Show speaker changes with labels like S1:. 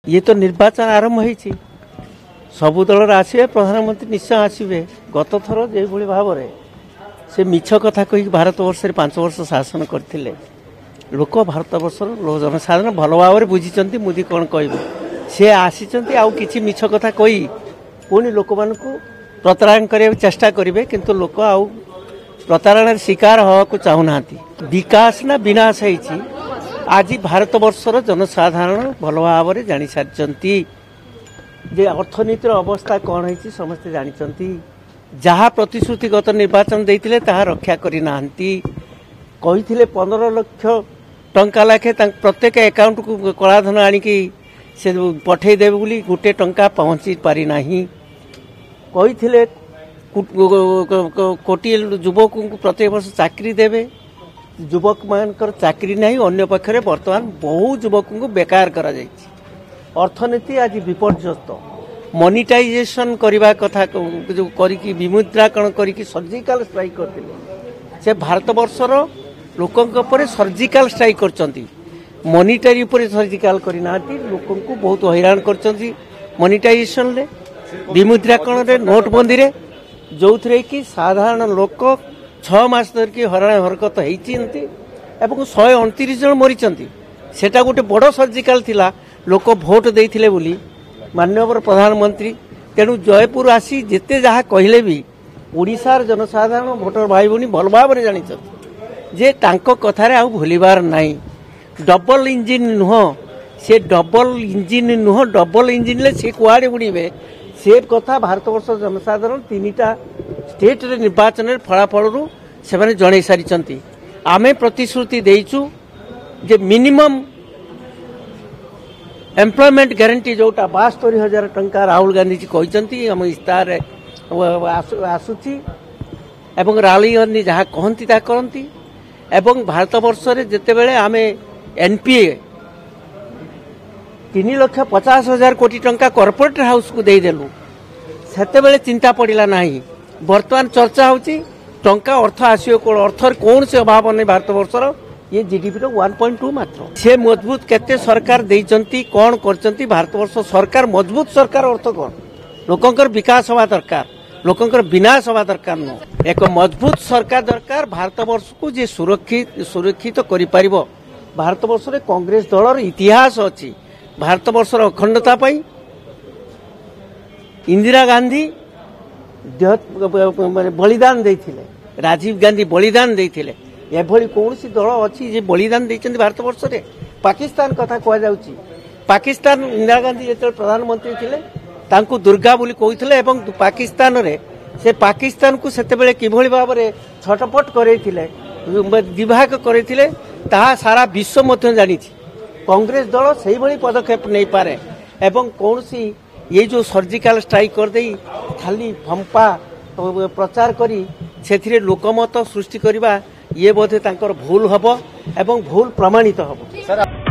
S1: ये तो निर्वाचन आरंभ होती सबु दल आसवे प्रधानमंत्री निश्चय आसवे गत थर जो भाव से मिछ कथा कही भारत वर्ष 5 वर्ष शासन करते लोक भारत वर्ष जनसाधारण भल भाव बुझी मोदी कौन कह सी आसी आउ कि मिछ कथा कही पुणी लोक मान प्रतारण करने चेष्टा करेंगे किंतु लोक आउ प्रतारण शिकार हवा को चाहूना विकास ना विनाश है आज भारत वर्षर जनसाधारण भल भाव जानी सारी जे अर्थनीतिर अवस्था कौन है समस्ते जानते जहाँ प्रतिश्रुतिगत निर्वाचन देते ताहा रक्षा करना कही 15 लाख टंका लाखे प्रत्येक अकाउंट को कलाधन आणिकी से पठेदेवे बोली गोटे टंका पहुँची पारिना कही कोटी युवक को प्रत्येक वर्ष चाकरी देवे युवक मानकर चाकरी नहीं अन्य पक्षरे वर्तमान बहु युवक को बेकार करा जायछि अर्थनीति आज विपर्यस्त मोनिटाइजेशन करने कथा जो करी विमुद्राकरण करी सर्जिकल स्ट्राइक करते से भारत वर्षर लोकों सर्जिकल स्ट्राइक करछंती मोनिटरी पर सर्जिकल करना लोक को बहुत हैरान करछंती मोनिटाइजेशन ले विमुद्राकरण रे नोटबंदी रे जो थे कि साधारण लोक 6 मास धरिकी हराण हरकत होती 129 जन मरी सेटा गोटे बड़ सर्जिकल थिला लोक भोट देते बोली माननीय प्रधानमंत्री तेणु जयपुर आसी जिते जहाँ कहले भी ओडिशार जनसाधारण भोटर भाई भनी भल भाव जानी जे तांको कथारे आउ भूलिबार नहीं डबल इंजिन नुह से डबल इंजिन नुह डबल इंजिन ले से कुआड़े उड़ीबे से कथा भारत वर्ष जनसाधारण 3टा स्टेट रे निर्वाचन फलाफल से जन सारी आमे प्रतिश्रुति देइचु जे मिनिमम एम्प्लॉयमेंट गारंटी जोटा 72,000 टंका राहुल गांधी जी कहते आम इस्तार आसूची एवं राहुल गांधी जहाँ कहती ता करती एवं भारत वर्ष रे जेते बेले आमे एनपीए 3,50,000 कोटी टंका कॉर्पोरेट हाउस को देदेलु सेते बेले चिंता पड़िला नहीं वर्तमान चर्चा होची टंका अर्थ आसियो को अर्थर कौन से अभाव नहीं भारत वर्षर ये जीडीपी रो 1.2 मात्र से मजबूत केते सरकार देइचंती कौन करचंती भारत वर्ष सरकार मजबूत सरकार अर्थ कौन लोकंकर विकास हवा दरकार लोकंकर विनाश हवा दरकार न एक मजबूत सरकार दरकार भारत वर्ष को जे सुरक्षित करि परिबो भारत वर्ष रे कांग्रेस दलर इतिहास अछि भारत वर्षर अखंडता पाई इंदिरा गांधी बलिदान देथिले राजीव गांधी बलिदान देथिले एभली कौन सी दल अच्छी जे बलिदान देते भारत वर्ष रे पाकिस्तान कथा कह जाउची पाकिस्तान इंदिरा गांधी जो प्रधानमंत्री थिले तांको दुर्गा बोली कहते एवं पाकिस्तान रे से पाकिस्तान को सेते बेले किभली भाव रे छटपट करैथिले विभाग करैथिले ताहा सारा विश्व मध्य जानी कांग्रेस दल सही भली पदक्षेप नहीं पारे एवं कौन सी ये जो सर्जिकल स्ट्राइक कर देई खाली फंपा प्रचार करी सेथिरे लोकमत सृष्टि करबा ये बोधे तांकर भूल हबो एवं भूल प्रमाणित हबो।